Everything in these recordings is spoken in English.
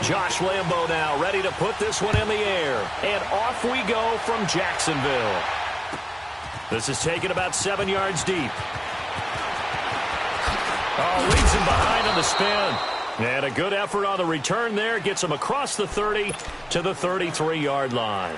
Josh Leemo now ready to put this one in the air. And off we go from Jacksonville. This is taken about 7 yards deep. Oh, leads him behind on the spin. And a good effort on the return there. Gets him across the 30 to the 33-yard line.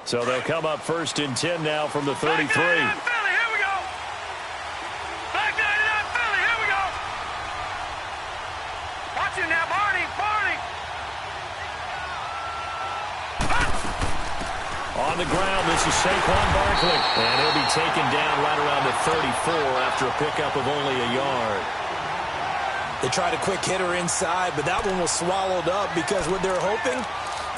So they'll come up 1st and 10 now from the 33. Philly, here we go. Back 99, Philly, here we go. Watch it now, Barney. On the ground, this is Saquon Barkley. And he'll be taken down right around the 34 after a pickup of only a yard. They tried a quick hitter inside, but that one was swallowed up because what they're hoping,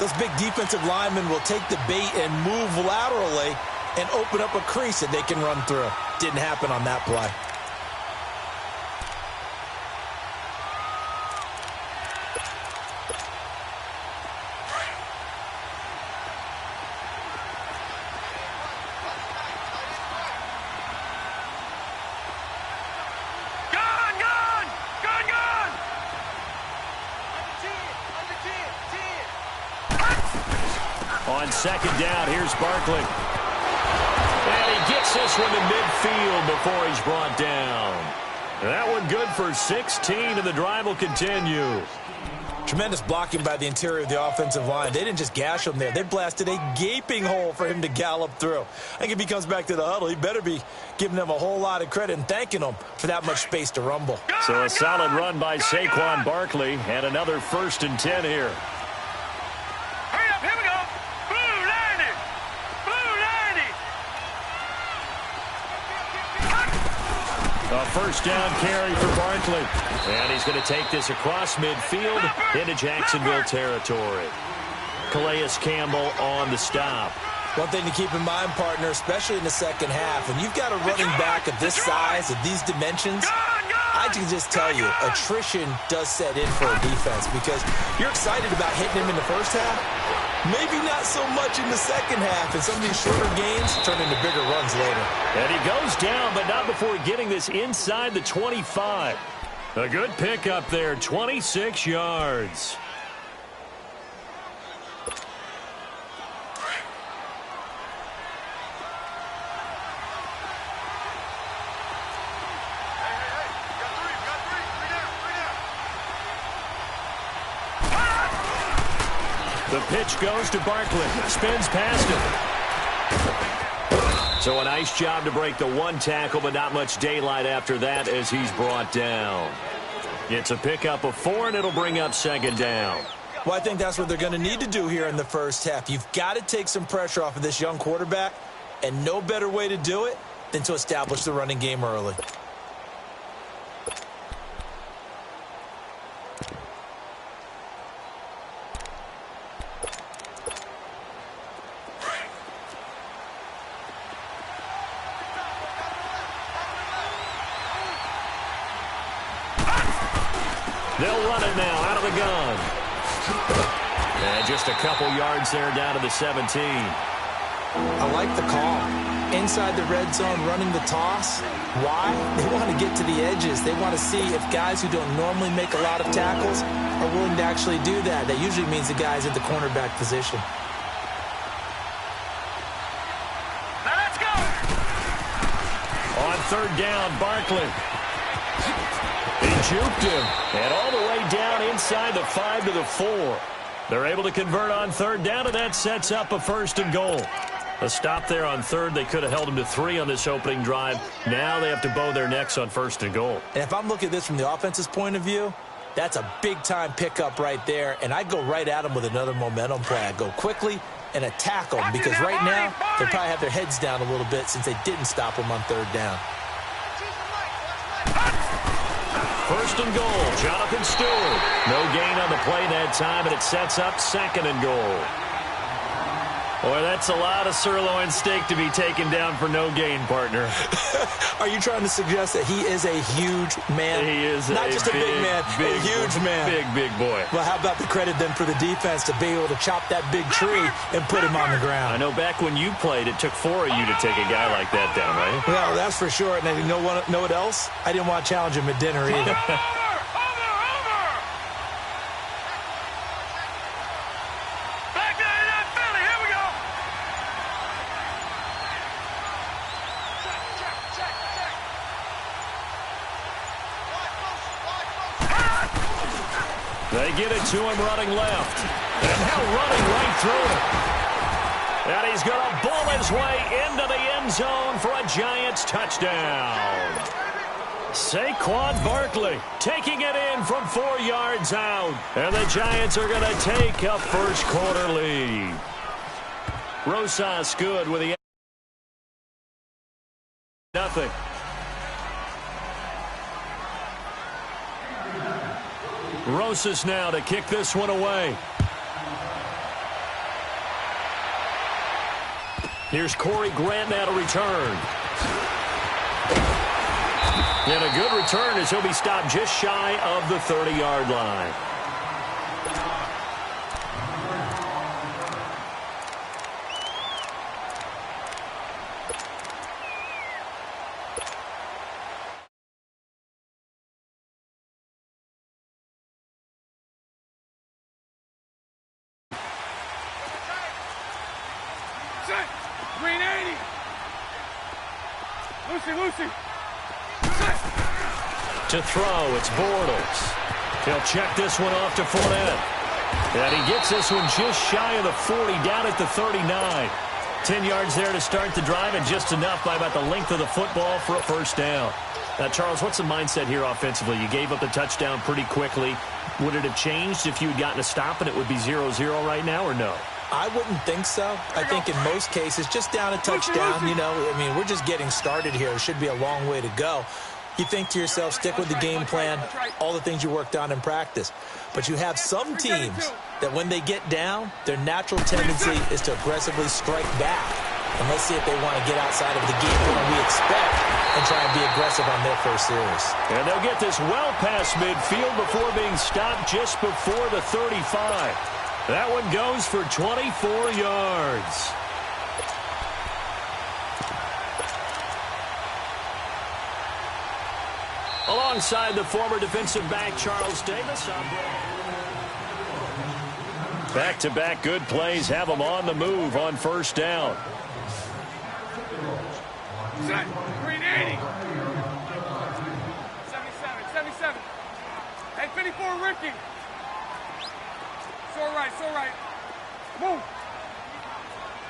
those big defensive linemen will take the bait and move laterally and open up a crease that they can run through. Didn't happen on that play. On 2nd down, here's Barkley. And he gets this one to midfield before he's brought down. That one good for 16, and the drive will continue. Tremendous blocking by the interior of the offensive line. They didn't just gash him there. They blasted a gaping hole for him to gallop through. I think if he comes back to the huddle, he better be giving them a whole lot of credit and thanking them for that much space to rumble. So a solid run by Saquon Barkley, and another 1st and 10 here. Hurry up, here we go. Blue 90. A 1st down carry for Barkley. And he's going to take this across midfield into Jacksonville territory. Calais Campbell on the stop. One thing to keep in mind, partner, especially in the second half, when you've got a running back of this size, of these dimensions, I can just tell you, attrition does set in for a defense because you're excited about hitting him in the first half. Maybe not so much in the second half, and some of these shorter gains turn into bigger runs later. And he goes down, but not before getting this inside the 25. A good pickup there, 26 yards. The pitch goes to Barkley. Spins past him. So a nice job to break the one tackle, but not much daylight after that as he's brought down. It's a pickup of 4, and it'll bring up 2nd down. Well, I think that's what they're going to need to do here in the first half. You've got to take some pressure off of this young quarterback, and no better way to do it than to establish the running game early. They'll run it now out of the gun. And just a couple yards there down to the 17. I like the call. Inside the red zone, running the toss. Why? They want to get to the edges. They want to see if guys who don't normally make a lot of tackles are willing to actually do that. That usually means the guys at the cornerback position. Now let's go. On 3rd down, Barkley. He juked him, and all the way down inside the 5 to the 4. They're able to convert on 3rd down, and that sets up a 1st and goal. A stop there on 3rd. They could have held him to 3 on this opening drive. Now they have to bow their necks on 1st and goal. And if I'm looking at this from the offense's point of view, that's a big-time pickup right there, and I go right at them with another momentum play. I go quickly and attack them because right now they probably have their heads down a little bit since they didn't stop them on 3rd down. 1st and goal, Jonathan Stewart. No gain on the play that time, and it sets up 2nd and goal. Boy, that's a lot of sirloin steak to be taken down for no gain, partner. Are you trying to suggest that he is a huge man? He is not just a big man, a huge man. Big boy. Well, how about the credit then for the defense to be able to chop that big tree and put him on the ground? I know back when you played, it took 4 of you to take a guy like that down, right? Well, that's for sure. And you know what else? I didn't want to challenge him at dinner either. They get it to him running left. And now running right through it. And he's going to ball his way into the end zone for a Giants touchdown. Saquon Barkley taking it in from 4 yards out. And the Giants are going to take a first quarter lead. Rosas good with the nothing. Rosas now to kick this one away. Here's Corey Grant now to return. And a good return as he'll be stopped just shy of the 30-yard line. Green 80. Lucy. To throw, it's Bortles. He'll check this one off to Fournette. And he gets this one just shy of the 40, down at the 39. 10 yards there to start the drive, and just enough by about the length of the football for a first down. Now, Charles, what's the mindset here offensively? You gave up the touchdown pretty quickly. Would it have changed if you had gotten a stop and it would be 0-0 right now, or no? I wouldn't think so. I think in most cases, just down a touchdown, you know, I mean, we're just getting started here. It should be a long way to go. You think to yourself, stick with the game plan, all the things you worked on in practice. But you have some teams that when they get down, their natural tendency is to aggressively strike back. And let's see if they want to get outside of the game plan we expect and try and be aggressive on their first series. And they'll get this well past midfield before being stopped just before the 35. That one goes for 24 yards. Alongside the former defensive back, Charles Davis. Back-to-back good plays have them on the move on first down. Set. Green 80. 77. Hey, 54, Ricky. It's all right. Move.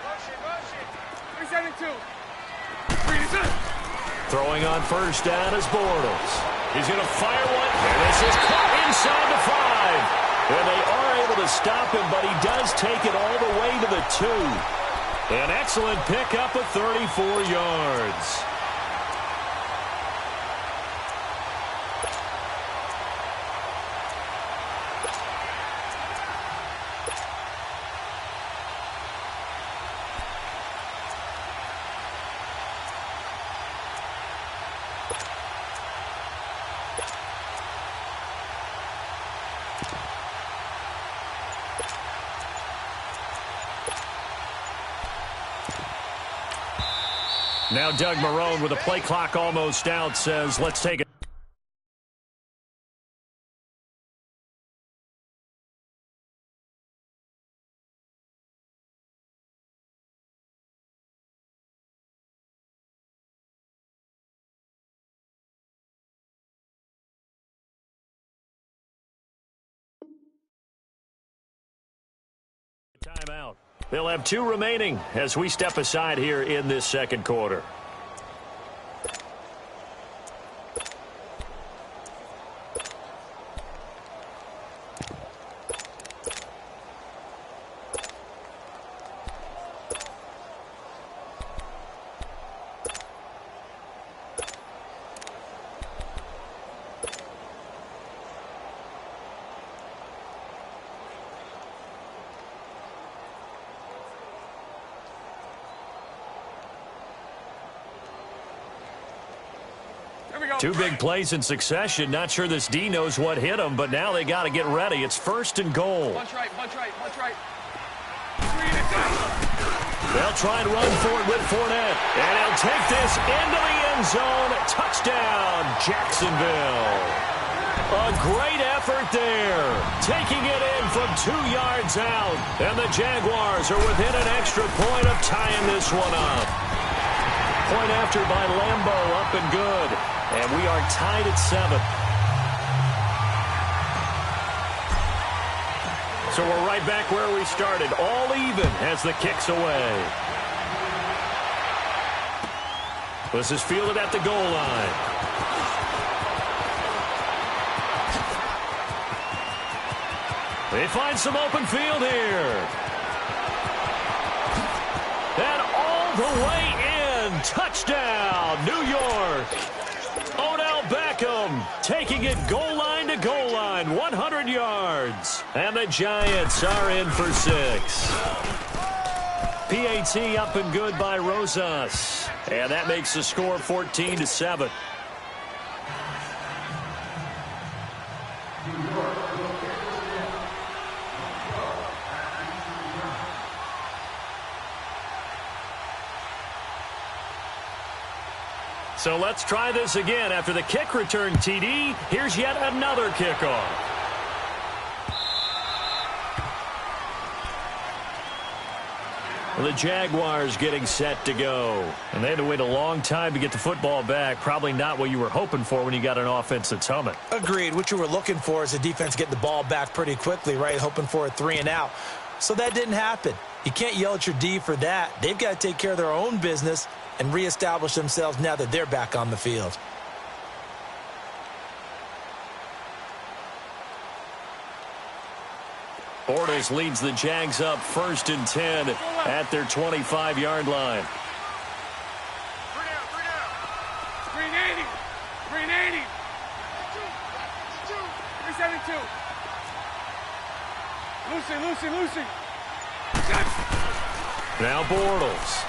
Rush it. 372. Green is in. Throwing on first down is Bortles. He's going to fire one, and this is caught inside the 5. And they are able to stop him, but he does take it all the way to the 2. An excellent pickup of 34 yards. Now Doug Marrone, with the play clock almost out, says, let's take it. Timeout. They'll have 2 remaining as we step aside here in this second quarter. Two big plays in succession. Not sure this D knows what hit him, but now they got to get ready. It's 1st and goal. Bunch right. They'll try and run for it with Fournette. And he'll take this into the end zone. Touchdown, Jacksonville. A great effort there. Taking it in from 2 yards out. And the Jaguars are within an extra point of tying this one up. Point after by Leemo, up and good. And we are tied at 7. So we're right back where we started. All even as the kick's away. This is fielded at the goal line. They find some open field here. And all the way in. Touchdown, New York. Odell Beckham taking it goal line to goal line, 100 yards. And the Giants are in for 6. PAT up and good by Rosas. And that makes the score 14-7. So let's try this again. After the kick return TD, here's yet another kickoff. The Jaguars getting set to go. And they had to wait a long time to get the football back. Probably not what you were hoping for when you got an offense that's humming. Agreed. What you were looking for is a defense getting the ball back pretty quickly, right? Hoping for a 3 and out. So that didn't happen. You can't yell at your D for that. They've got to take care of their own business and reestablish themselves now that they're back on the field. Bortles leads the Jags up 1st and 10 at their 25-yard line. 380. 372. Lucy. Now Bortles.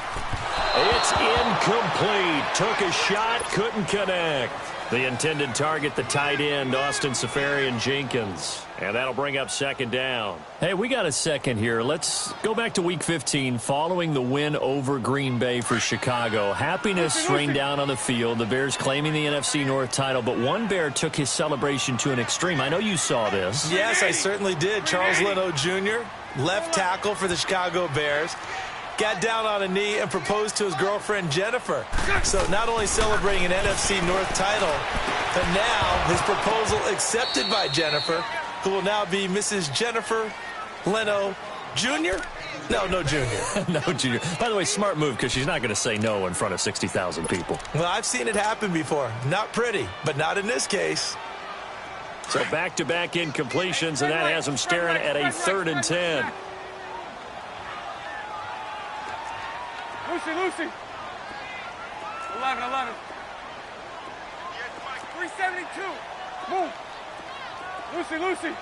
It's incomplete. Took a shot, couldn't connect. The intended target, the tight end, Austin Seferian-Jenkins. And that'll bring up 2nd down. Hey, we got a second here. Let's go back to Week 15 following the win over Green Bay for Chicago. Happiness rained down on the field. The Bears claiming the NFC North title, but one Bear took his celebration to an extreme. I know you saw this. Yes, I certainly did. Charles Leno Jr., left tackle for the Chicago Bears, got down on a knee and proposed to his girlfriend, Jennifer. So not only celebrating an NFC North title, but now his proposal accepted by Jennifer, who will now be Mrs. Jennifer Leno Jr.? No Junior. No Junior. By the way, smart move because she's not going to say no in front of 60,000 people. Well, I've seen it happen before. Not pretty, but not in this case. So back-to-back incompletions, and that has them staring at a 3rd and 10. Lucy. 11. 372. Move. Lucy.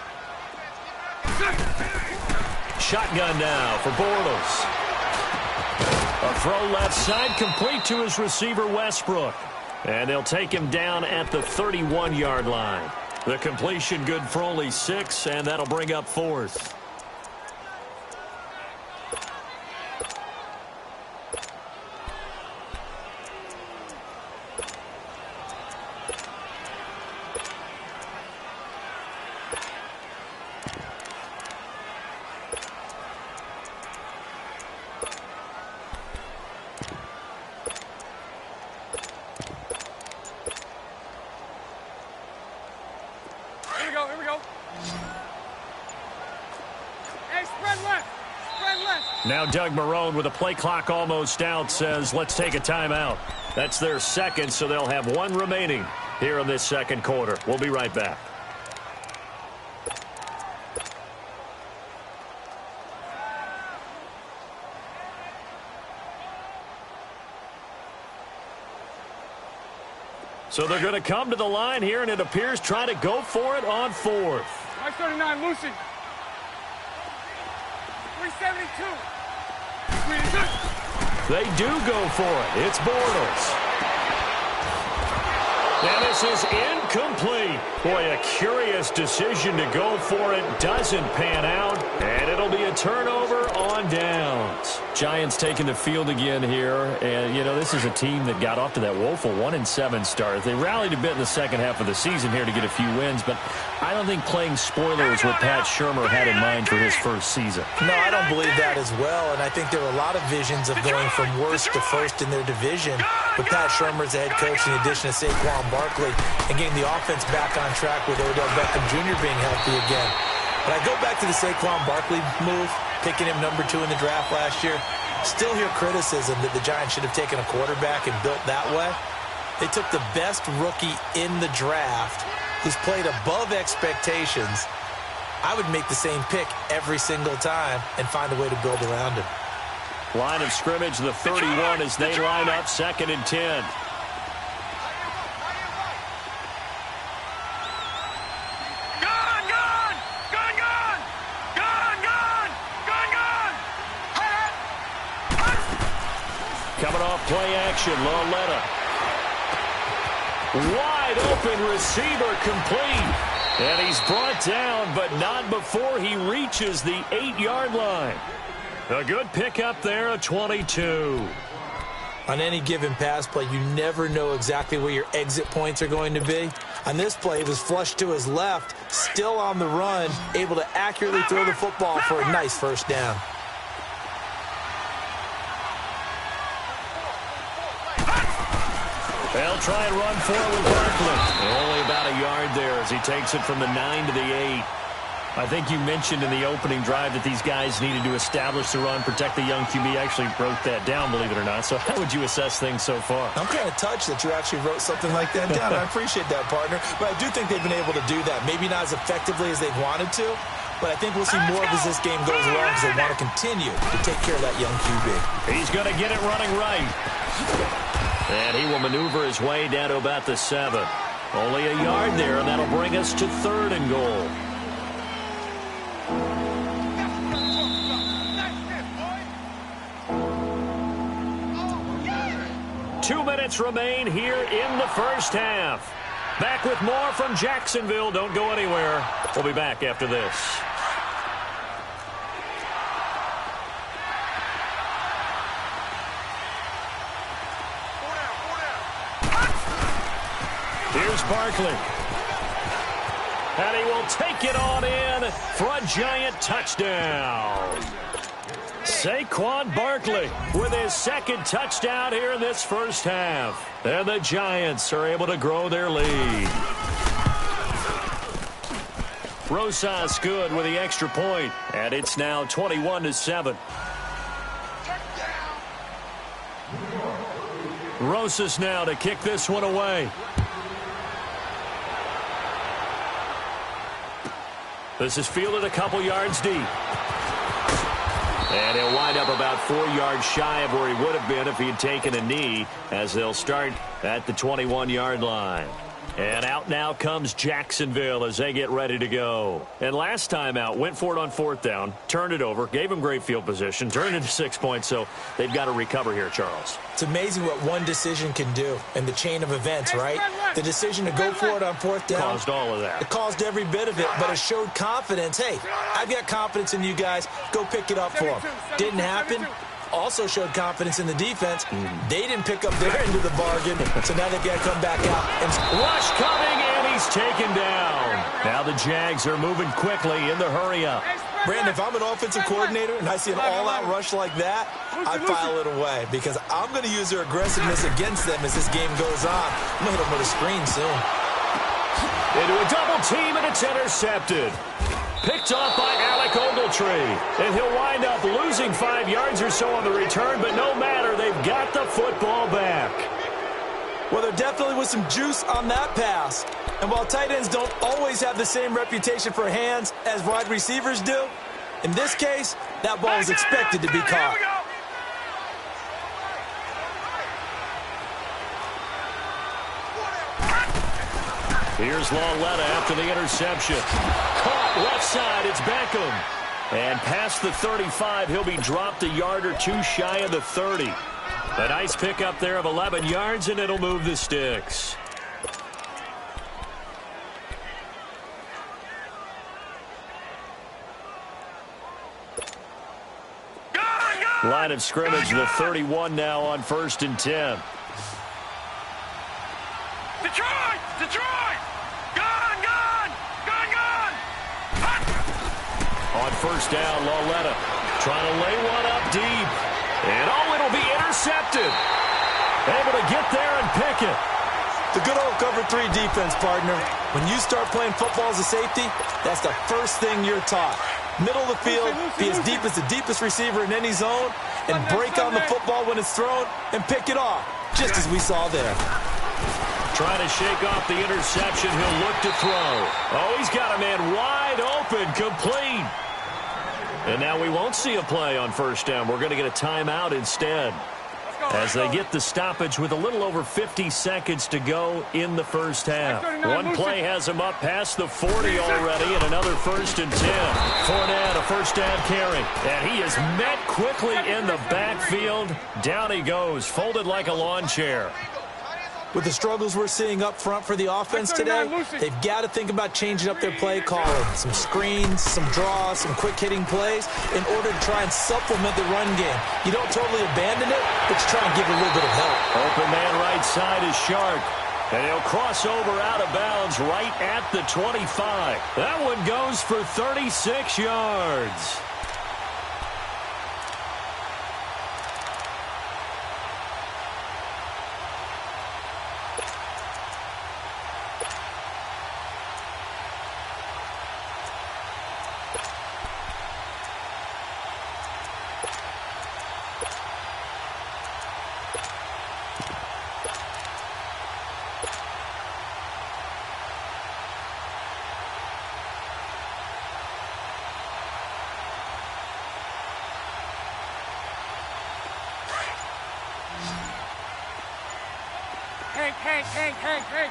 Shotgun now for Bortles. A throw left side, complete to his receiver, Westbrook. And they'll take him down at the 31-yard line. The completion good for only 6, and that'll bring up 4th. Here we go. Hey, spread left. Now Doug Marrone, with a play clock almost out, says let's take a timeout. That's their 2nd, so they'll have 1 remaining here in this 2nd quarter. We'll be right back. So they're going to come to the line here, and it appears trying to go for it on 4th. 39, Lucy. 372. They do go for it. It's Bortles. And this is incomplete. Boy, a curious decision to go for it. Doesn't pan out. And it'll be a turnover on downs. Giants taking the field again here. And, you know, this is a team that got off to that woeful 1-7 start. They rallied a bit in the second half of the season here to get a few wins. But I don't think playing spoiler is what Pat Shurmur had in mind for his first season. No, I don't believe that as well. And I think there were a lot of visions of going from worst to first in their division with Pat Shurmur as the head coach in addition to Saquon Barkley and getting the offense back on track with Odell Beckham Jr. being healthy again. But I go back to the Saquon Barkley move, picking him number 2 in the draft last year. Still hear criticism that the Giants should have taken a quarterback and built that way. They took the best rookie in the draft who's played above expectations. I would make the same pick every single time and find a way to build around him. Line of scrimmage, the 31 as they line up 2nd and 10. Coming off play action, Loletta. Wide open receiver complete. And he's brought down, but not before he reaches the 8-yard line. A good pickup there, a 22. On any given pass play, you never know exactly where your exit points are going to be. On this play, it was flushed to his left, still on the run, able to accurately throw the football for a nice first down. They'll try and run for it with Barkley. Only about a yard there as he takes it from the 9 to the 8. I think you mentioned in the opening drive that these guys needed to establish the run, protect the young QB. Actually broke that down, believe it or not. So how would you assess things so far? I'm kind of touched that you actually wrote something like that down. I appreciate that, partner. But I do think they've been able to do that. Maybe not as effectively as they've wanted to, but I think we'll see more of as this game goes along because they want to continue to take care of that young QB. He's going to get it running right. And he will maneuver his way down to about the 7. Only a yard there, and that'll bring us to 3rd and goal. 2 minutes remain here in the first half. Back with more from Jacksonville. Don't go anywhere. We'll be back after this. Here's Barkley. And he will take it on in for a Giant touchdown. Saquon Barkley with his 2nd touchdown here in this first half. And the Giants are able to grow their lead. Rosas good with the extra point. And it's now 21-7. Rosas now to kick this one away. This is fielded a couple yards deep. And he'll wind up about 4 yards shy of where he would have been if he had taken a knee, as they'll start at the 21-yard line. And out now comes Jacksonville as they get ready to go. And last time out, went for it on 4th down, turned it over, gave him great field position, turned it into 6 points, so they've got to recover here, Charles. It's amazing what one decision can do in the chain of events, right? The decision to go for it on 4th down. Caused all of that. It caused every bit of it, but it showed confidence. Hey, I've got confidence in you guys. Go pick it up for them. Didn't happen. Also showed confidence in the defense. They didn't pick up their end of the bargain, so now they've got to come back out. And rush coming, and he's taken down. Now the Jags are moving quickly in the hurry-up. Brandon, if I'm an offensive coordinator and I see an all-out rush like that, I file it away because I'm going to use their aggressiveness against them as this game goes on. I'm going to hit them with a screen soon. Into a double team, and it's intercepted. Picked off by Alec Ogletree. And he'll wind up losing 5 yards or so on the return, but no matter, they've got the football back. Well, there definitely was some juice on that pass. And while tight ends don't always have the same reputation for hands as wide receivers do, in this case, that ball was expected to be caught. Here's Loletta after the interception. Caught left side, it's Beckham. And past the 35, he'll be dropped a yard or 2 shy of the 30. A nice pickup there of 11 yards, and it'll move the sticks. Line of scrimmage, the 31 now on 1st and 10. Detroit! Detroit! Gone! Gone! Gone! Gone! Hot! On 1st down, Lauletta trying to lay one up deep. And it'll be intercepted. Able to get there and pick it. The good old cover 3 defense, partner. When you start playing football as a safety, that's the first thing you're taught. Middle of the field, be as deep as the deepest receiver in any zone, and break on the football when it's thrown and pick it off, just as we saw there. Trying to shake off the interception. He'll look to throw. Oh, he's got a man wide open, complete. And now we won't see a play on 1st down. We're going to get a timeout instead, as they get the stoppage with a little over 50 seconds to go in the 1st half. One play has him up past the 40 already, and another 1st and 10. Fournette, a 1st down carry, and he is met quickly in the backfield. Down he goes, folded like a lawn chair. With the struggles we're seeing up front for the offense today, they've got to think about changing up their play calling. Some screens, some draws, some quick-hitting plays in order to try and supplement the run game. You don't totally abandon it, but you try and give it a little bit of help. Open man right side is Shark. And he'll cross over out of bounds right at the 25. That one goes for 36 yards. Hey.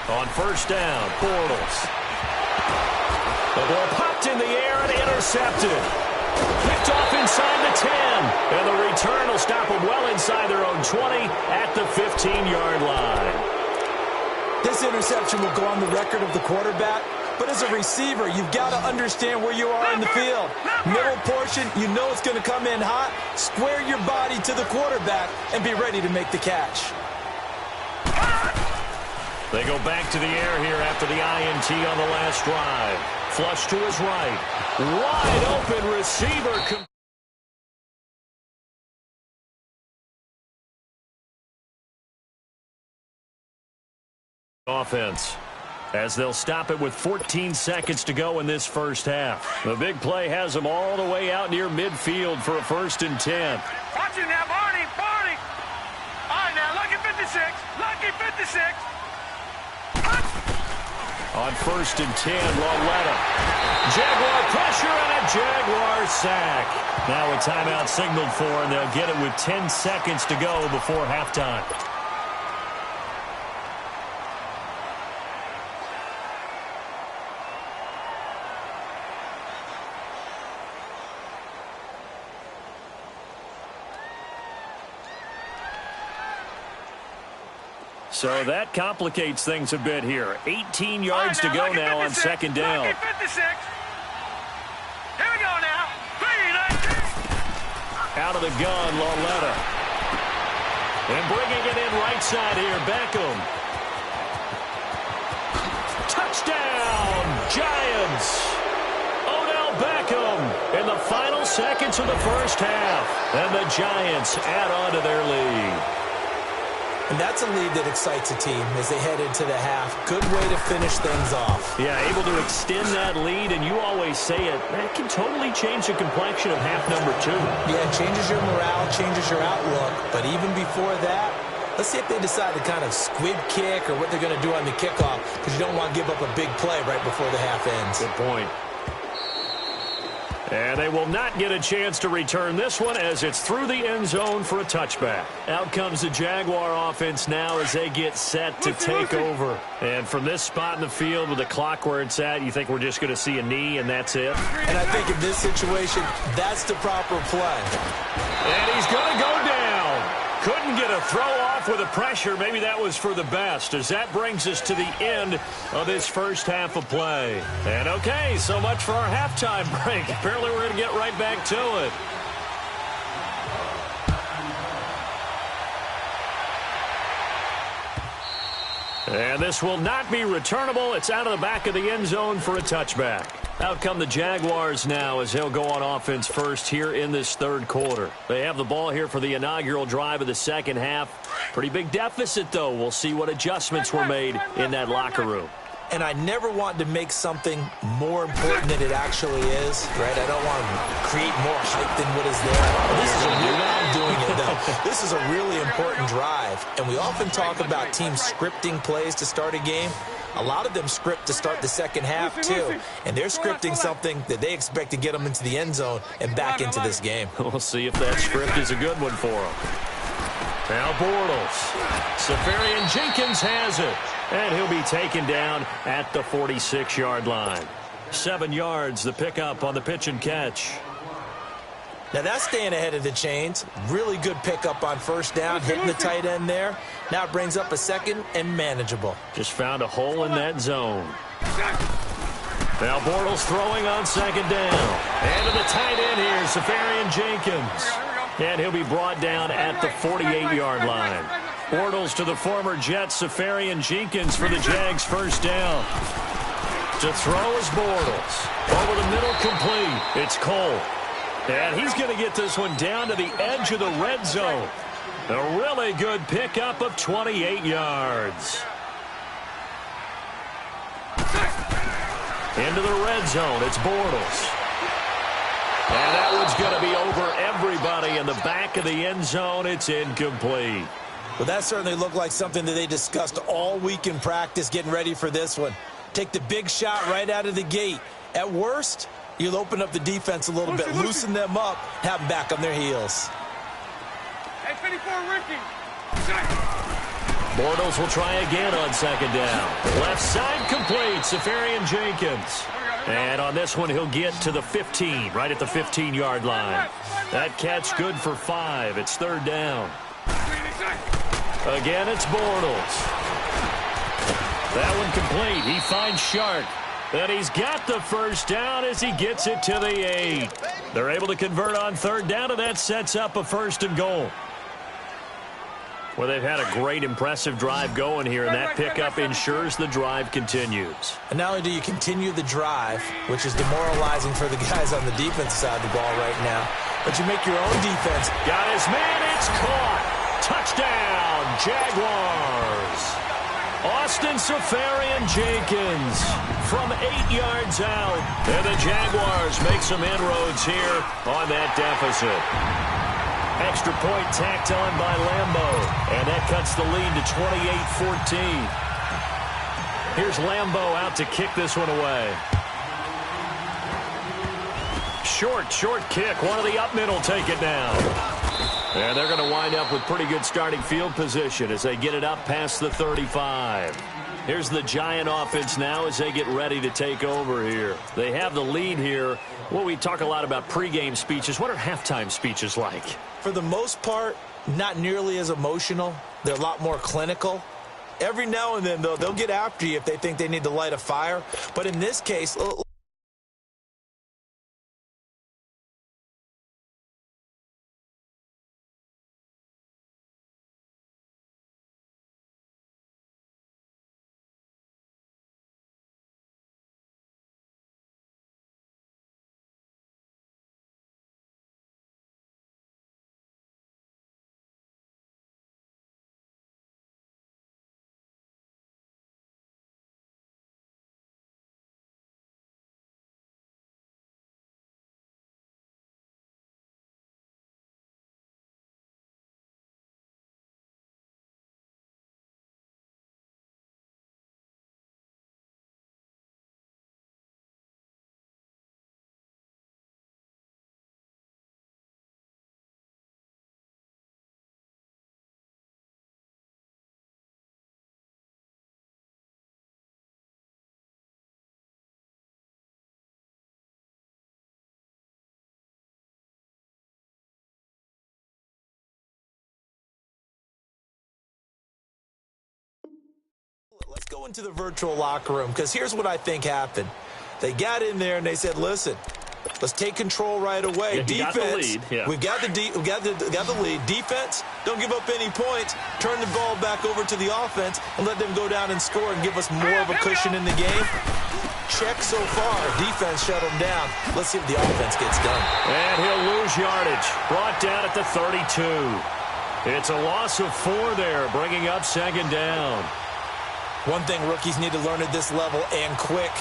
On 1st down, Bortles. The ball popped in the air and intercepted. Picked off inside the 10. And the return will stop them well inside their own 20 at the 15-yard line. This interception will go on the record of the quarterback. But as a receiver, you've got to understand where you are in the field. Middle portion, you know it's going to come in hot. Square your body to the quarterback and be ready to make the catch. They go back to the air here after the INT on the last drive. Flush to his right. Wide open receiver. Offense, as they'll stop it with 14 seconds to go in this 1st half. The big play has them all the way out near midfield for a 1st and 10. Watch it now, Barney. All right, now, lucky 56. Lucky 56. On 1st and 10, Lauletta. Jaguar pressure and a Jaguar sack. Now a timeout signaled for, and they'll get it with 10 seconds to go before halftime. So that complicates things a bit here. 18 yards to go now on 2nd down. Lucky 56. Here we go now. Out of the gun, Lauletta. And bringing it in right side here, Beckham. Touchdown, Giants. Odell Beckham in the final seconds of the 1st half. And the Giants add on to their lead. And that's a lead that excites a team as they head into the half. Good way to finish things off. Yeah, able to extend that lead, and you always say it, that can totally change the complexion of half number 2. Yeah, it changes your morale, changes your outlook. But even before that, let's see if they decide to kind of squib kick or what they're going to do on the kickoff, because you don't want to give up a big play right before the half ends. Good point. And they will not get a chance to return this one as it's through the end zone for a touchback. Out comes the Jaguar offense now as they get set to take over. And from this spot in the field with the clock where it's at, you think we're just going to see a knee and that's it? And I think in this situation, that's the proper play. And he's going to go down. Couldn't get a throw off off with the pressure. Maybe that was for the best, as that brings us to the end of this first half of play. And okay, so much for our halftime break. Apparently we're going to get right back to it. And this will not be returnable. It's out of the back of the end zone for a touchback. Out come the Jaguars now as they'll go on offense first here in this third quarter. They have the ball here for the inaugural drive of the second half. Pretty big deficit, though. We'll see what adjustments were made in that locker room. And I never want to make something more important than it actually is, right? I don't want to create more hype than what is there. I'm doing it, though. This is a really important drive. And we often talk about teams scripting plays to start a game. A lot of them script to start the second half, too. And they're scripting something that they expect to get them into the end zone and back into this game. We'll see if that script is a good one for them. Now Bortles. Safarian Jenkins has it. And he'll be taken down at the 46-yard line. 7 yards, the pickup on the pitch and catch. Now that's staying ahead of the chains. Really good pickup on first down, hitting the tight end there. Now it brings up a second and manageable. Just found a hole in that zone. Now Bortles throwing on second down. And to the tight end here, Safarian Jenkins. And he'll be brought down at the 48-yard line. Bortles to the former Jets, Safarian Jenkins for the Jags first down. To throw is Bortles. Over the middle, complete. It's Cole. And he's going to get this one down to the edge of the red zone. A really good pickup of 28 yards. Into the red zone, it's Bortles. And that one's going to be over everybody in the back of the end zone. It's incomplete. Well, that certainly looked like something that they discussed all week in practice, getting ready for this one. Take the big shot right out of the gate. At worst, you'll open up the defense a little bit, loosen them up, have them back on their heels. Hey, 54, Ricky. Bortles will try again on second down. Left side complete, Safarian Jenkins. And on this one, he'll get to the 15, right at the 15-yard line. That catch good for 5. It's third down. Again, it's Bortles. That one complete. He finds Shark. And he's got the first down as he gets it to the 8. They're able to convert on third down, and that sets up a first and goal. Well, they've had a great, impressive drive going here, and that pickup ensures the drive continues. And not only do you continue the drive, which is demoralizing for the guys on the defensive side of the ball right now, but you make your own defense. Got his man. It's caught. Touchdown, Jaguars. Austin Safarian Jenkins from 8 yards out. And the Jaguars make some inroads here on that deficit. Extra point tacked on by Leemo. And that cuts the lead to 28-14. Here's Leemo out to kick this one away. Short kick. One of the up middle take it down. And they're going to wind up with pretty good starting field position as they get it up past the 35. Here's the Giant offense now as they get ready to take over here. They have the lead here. Well, we talk a lot about pregame speeches. What are halftime speeches like? For the most part, not nearly as emotional. They're a lot more clinical. Every now and then, though, they'll get after you if they think they need to light a fire. But in this case, let's go into the virtual locker room, because here's what I think happened. They got in there and they said, listen, let's take control right away. Defense, we've got the lead. Defense, don't give up any points. Turn the ball back over to the offense and let them go down and score and give us more of a cushion in the game. Check so far. Defense shut him down. Let's see if the offense gets done. And he'll lose yardage. Brought down at the 32. It's a loss of 4 there, bringing up second down. One thing rookies need to learn at this level, and quick.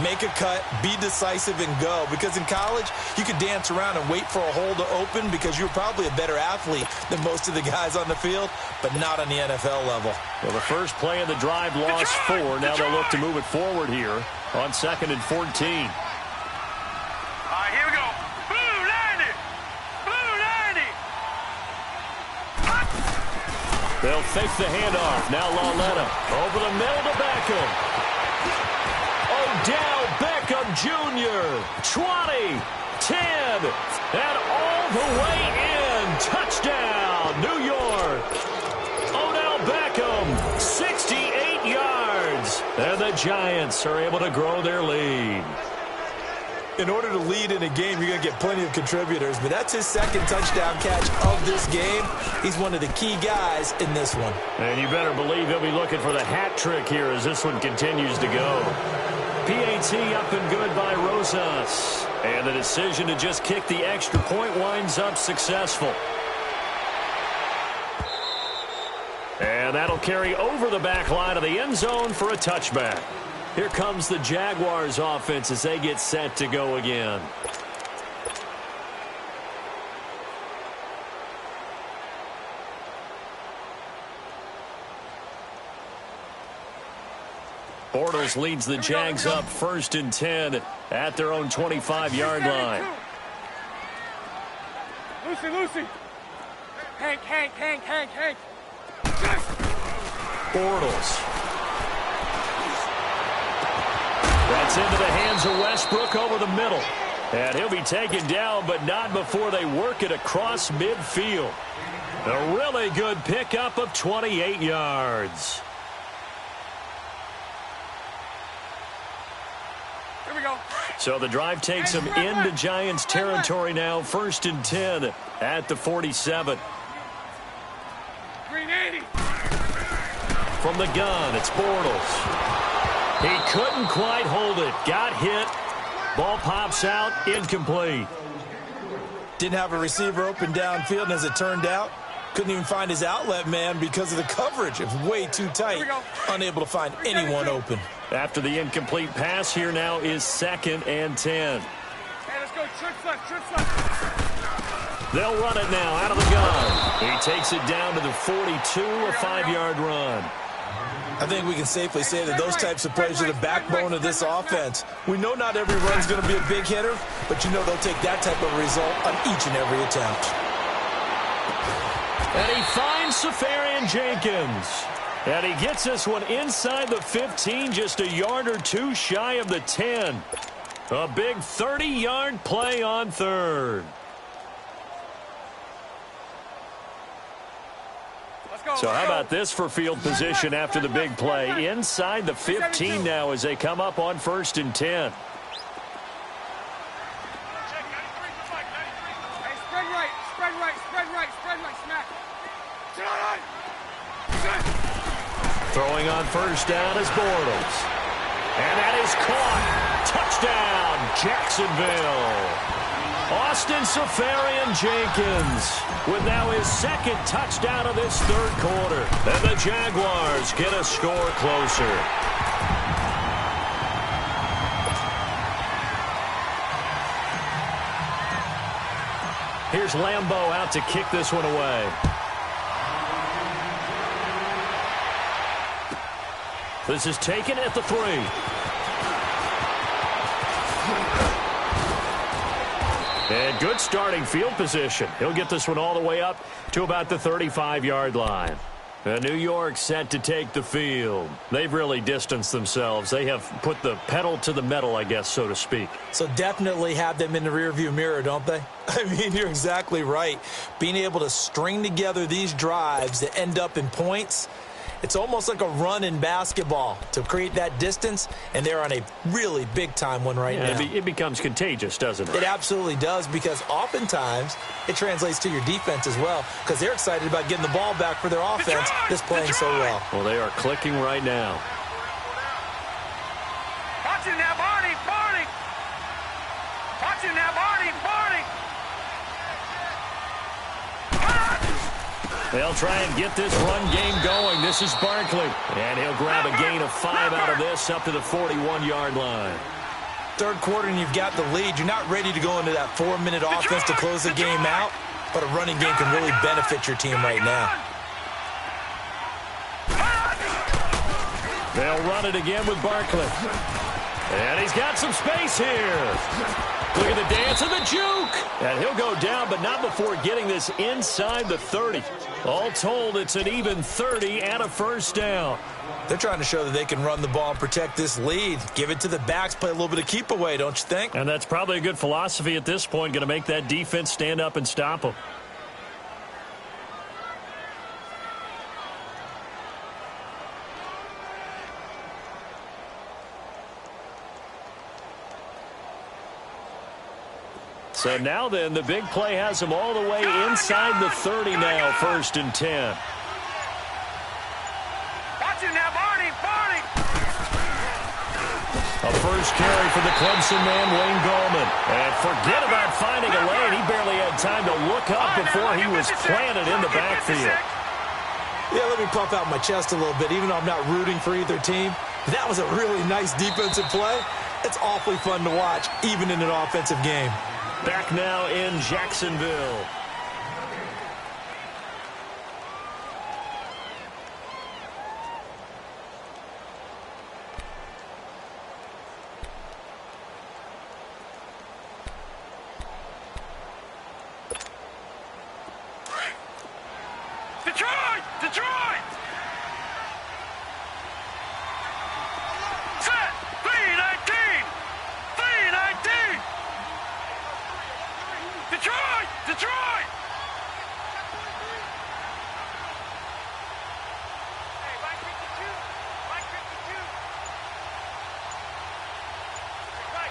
Make a cut, be decisive, and go. Because in college, you could dance around and wait for a hole to open because you're probably a better athlete than most of the guys on the field, but not on the NFL level. Well, the first play of the drive lost 4. Now they'll look to move it forward here on 2nd and 14. All right, here we go. Blue 90. Blue 90. They'll fake the handoff. Now Lauletta over the middle to Beckham. Odell Beckham Jr. 20, 10, and all the way in. Touchdown, New York. Odell Beckham, 68 yards. And the Giants are able to grow their lead. In order to lead in a game, you're going to get plenty of contributors, but that's his second touchdown catch of this game. He's one of the key guys in this one. And you better believe he'll be looking for the hat trick here as this one continues to go. PAT up and good by Rosas. And the decision to just kick the extra point winds up successful. And that'll carry over the back line of the end zone for a touchback. Here comes the Jaguars offense as they get set to go again. Bortles leads the Jags up 1st and 10 at their own 25-yard line. Lucy. Hank. Bortles. That's into the hands of Westbrook over the middle. And he'll be taken down, but not before they work it across midfield. A really good pickup of 28 yards. Here we go. So the drive takes them into Giants territory now. 1st and 10 at the 47. Green 80. From the gun, it's Bortles. He couldn't quite hold it. Got hit. Ball pops out. Incomplete. Didn't have a receiver open downfield, and as it turned out, couldn't even find his outlet man because of the coverage. It was way too tight. Unable to find anyone open. After the incomplete pass, here now is 2nd and 10. Hey, let's go. Trips left. They'll run it now out of the gun. He takes it down to the 42, a 5-yard run. I think we can safely say that those types of plays are the backbone of this offense. We know not every run's going to be a big hitter, but you know they'll take that type of result on each and every attempt. And he finds Safarian Jenkins. And he gets this one inside the 15, just a yard or two shy of the 10. A big 30-yard play on 3rd. So how about this for field position after the big play? Inside the 15 now as they come up on 1st and 10. Throwing on 1st down is Bortles. And that is caught. Touchdown, Jacksonville. Austin Safarian Jenkins with now his 2nd touchdown of this 3rd quarter. And the Jaguars get a score closer. Here's Lambeau out to kick this one away. This is taken at the 3. And good starting field position. He'll get this one all the way up to about the 35-yard line. New York set to take the field. They've really distanced themselves. They have put the pedal to the metal, I guess, so to speak. So definitely have them in the rearview mirror, don't they? I mean, you're exactly right. Being able to string together these drives that end up in points, It's almost like a run in basketball to create that distance, and they're on a really big-time one right now. It becomes contagious, doesn't it? It absolutely does, because oftentimes it translates to your defense as well, because they're excited about getting the ball back for their offense that's playing so well. Well, they are clicking right now. Watch it now, Barney, Barney. Watch it now, Barney, Barney. They'll try and get this run game going. This is Barkley. And he'll grab a gain of 5 out of this up to the 41-yard line. Third quarter and you've got the lead. You're not ready to go into that 4-minute offense to close the game out, but a running game can really benefit your team right now. They'll run it again with Barkley. And he's got some space here. Look at the dance and the juke. And he'll go down, but not before getting this inside the 30. All told, it's an even 30 and a first down. They're trying to show that they can run the ball and protect this lead. Give it to the backs, play a little bit of keep away, don't you think? And that's probably a good philosophy at this point, going to make that defense stand up and stop them. So now then, the big play has them all the way inside the 30 now, 1st and 10. Watch it now, Barney, Barney. A first carry for the Clemson man, Wayne Gallman. And forget about finding a lane. He barely had time to look up before he was planted in the backfield. Yeah, let me puff out my chest a little bit, even though I'm not rooting for either team. That was a really nice defensive play. It's awfully fun to watch, even in an offensive game. Back now in Jacksonville. Detroit! Detroit! Set! 3-19! 3-19! Detroit! Detroit! Hey, Mike 52. Mike 52.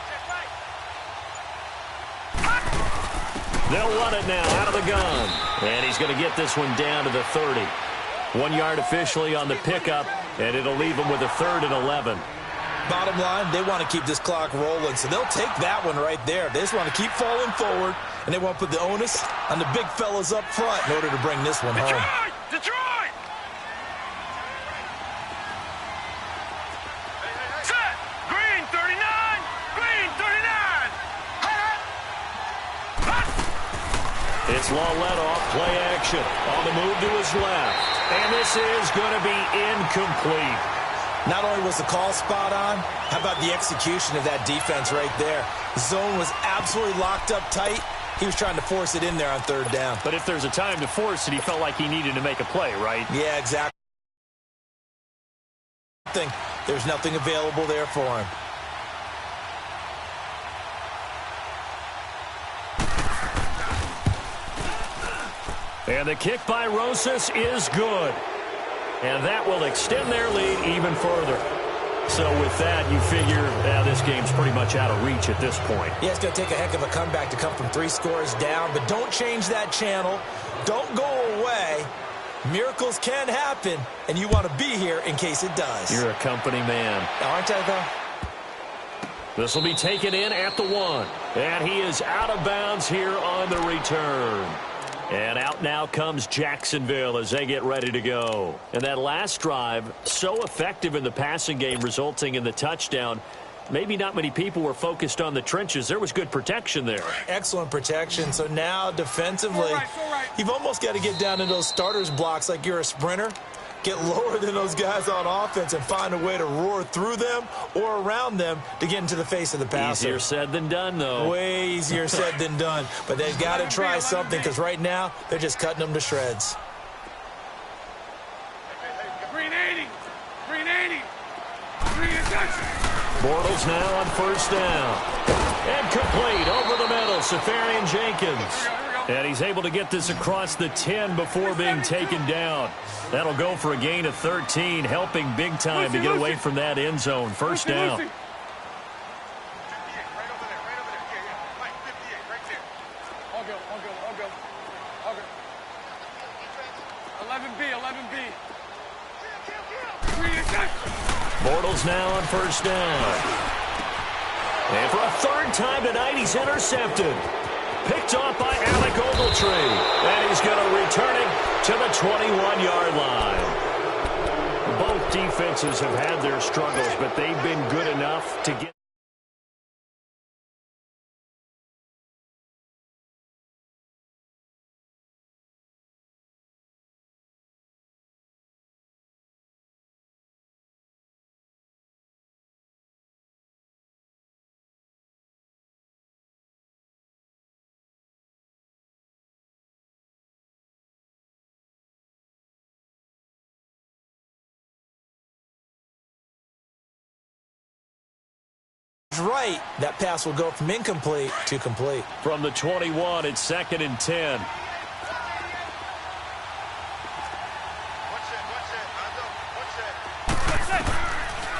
Check right. They'll run it now out of the gun. And he's going to get this one down to the 30. 1 yard officially on the pickup, and it'll leave him with a 3rd and 11. Bottom line, they want to keep this clock rolling, so they'll take that one right there. They just want to keep falling forward, and they want to put the onus on the big fellas up front in order to bring this one home. Detroit! Detroit! Set! Green 39! Green 39! It's Lawlett off, play action. On the move to his left. And this is going to be incomplete. Not only was the call spot on, how about the execution of that defense right there? The zone was absolutely locked up tight. He was trying to force it in there on 3rd down. But if there's a time to force it, he felt like he needed to make a play, right? Yeah, exactly. There's nothing available there for him. And the kick by Rosas is good. And that will extend their lead even further. So with that, you figure this game's pretty much out of reach at this point. Yeah, it's going to take a heck of a comeback to come from 3 scores down, but don't change that channel. Don't go away. Miracles can happen, and you want to be here in case it does. You're a company man. Aren't I, though? This will be taken in at the 1. And he is out of bounds here on the return. And out now comes Jacksonville as they get ready to go. And that last drive, so effective in the passing game, resulting in the touchdown. Maybe not many people were focused on the trenches. There was good protection there. Excellent protection. So now defensively, you've almost got to get down to those starters blocks like you're a sprinter. Get lower than those guys on offense and find a way to roar through them or around them to get into the face of the passer. Easier said than done, though. Way easier said than done. But they've got to try something because right now they're just cutting them to shreds. Green 80! Green 80! Green attention! Bortles now on 1st down. And complete over the middle, Safarian Jenkins. Here we go. And he's able to get this across the 10 before being taken down. That'll go for a gain of 13, helping big time to get away from that end zone. First down. Bortles now on first down. And for a third time tonight, he's intercepted. Picked off by Alec Ogletree. And he's going to return it to the 21-yard line. Both defenses have had their struggles, but they've been good enough to get. Right, that pass will go from incomplete to complete. From the 21, it's 2nd and 10.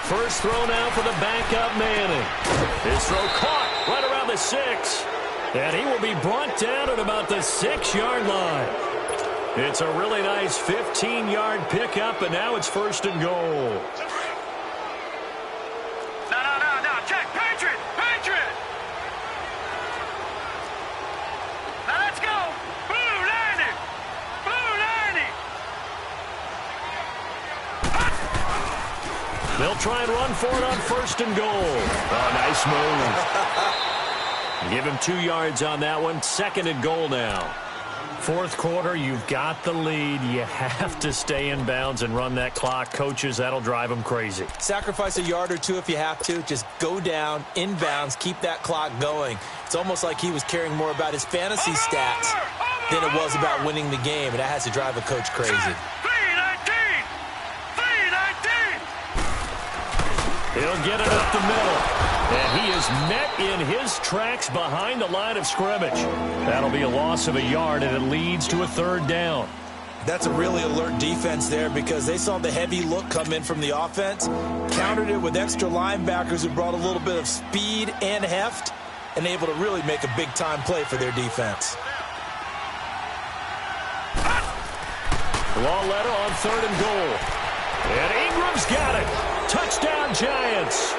First throw now for the backup Manning. His throw caught right around the 6. And he will be brought down at about the 6-yard line. It's a really nice 15-yard pickup, and now it's 1st and goal. They'll try and run for it on 1st and goal. Oh, nice move. Give him 2 yards on that one. 2nd and goal now. 4th quarter, you've got the lead. You have to stay in bounds and run that clock. Coaches, that'll drive them crazy. Sacrifice a yard or two if you have to. Just go down, in bounds, keep that clock going. It's almost like he was caring more about his fantasy stats than it was about winning the game, and that has to drive a coach crazy. He'll get it up the middle. And he is met in his tracks behind the line of scrimmage. That'll be a loss of a yard, and it leads to a 3rd down. That's a really alert defense there because they saw the heavy look come in from the offense, countered it with extra linebackers who brought a little bit of speed and heft, and able to really make a big-time play for their defense. Long letter on 3rd and goal. And Ingram's got it. Touchdown, Giants.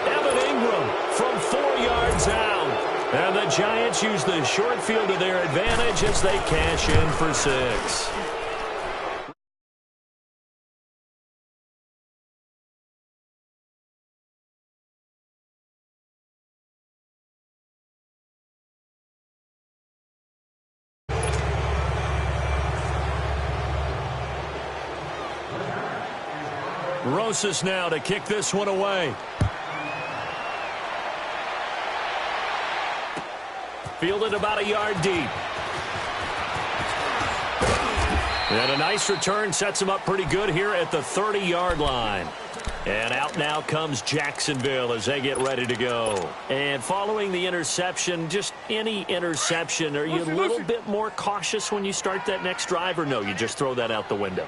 Evan Ingram from 4 yards out. And the Giants use the short field to their advantage as they cash in for 6. Rosas now to kick this one away. Fielded about a yard deep. And a nice return sets him up pretty good here at the 30-yard line. And out now comes Jacksonville as they get ready to go. And following the interception, just any interception, are you a little bit more cautious when you start that next drive, or no, you just throw that out the window?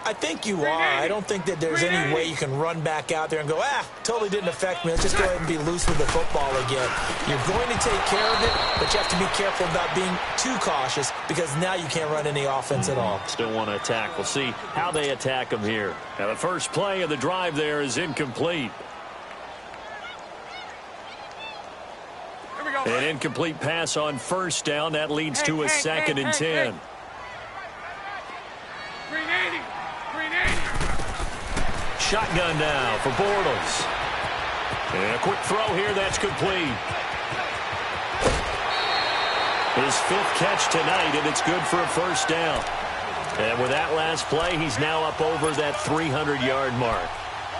I think you are. I don't think that there's any way you can run back out there and go, totally didn't affect me. Let's just go ahead and be loose with the football again. You're going to take care of it, but you have to be careful about being too cautious because now you can't run any offense at all. Still want to attack. We'll see how they attack them here. Now, the first play of the drive there is incomplete. An incomplete pass on 1st down. That leads to a 2nd and 10. Shotgun now for Bortles. And a quick throw here, that's complete. His 5th catch tonight, and it's good for a 1st down. And with that last play, he's now up over that 300-yard mark.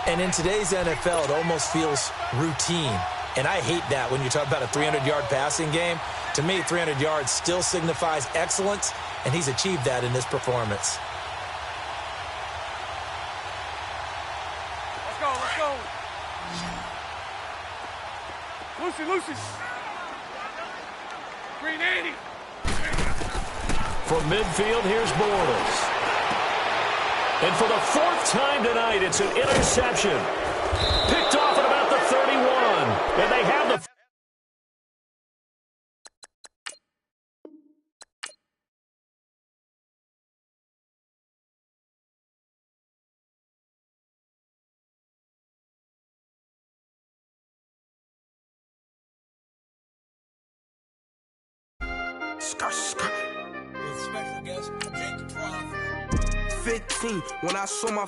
And in today's NFL, it almost feels routine. And I hate that when you talk about a 300-yard passing game. To me, 300 yards still signifies excellence, and he's achieved that in this performance. Lucy. 380. From midfield, here's Bortles. And for the fourth time tonight, it's an interception. Picked off at about the 31. And they have the... Special guest, Jake 15, when I saw my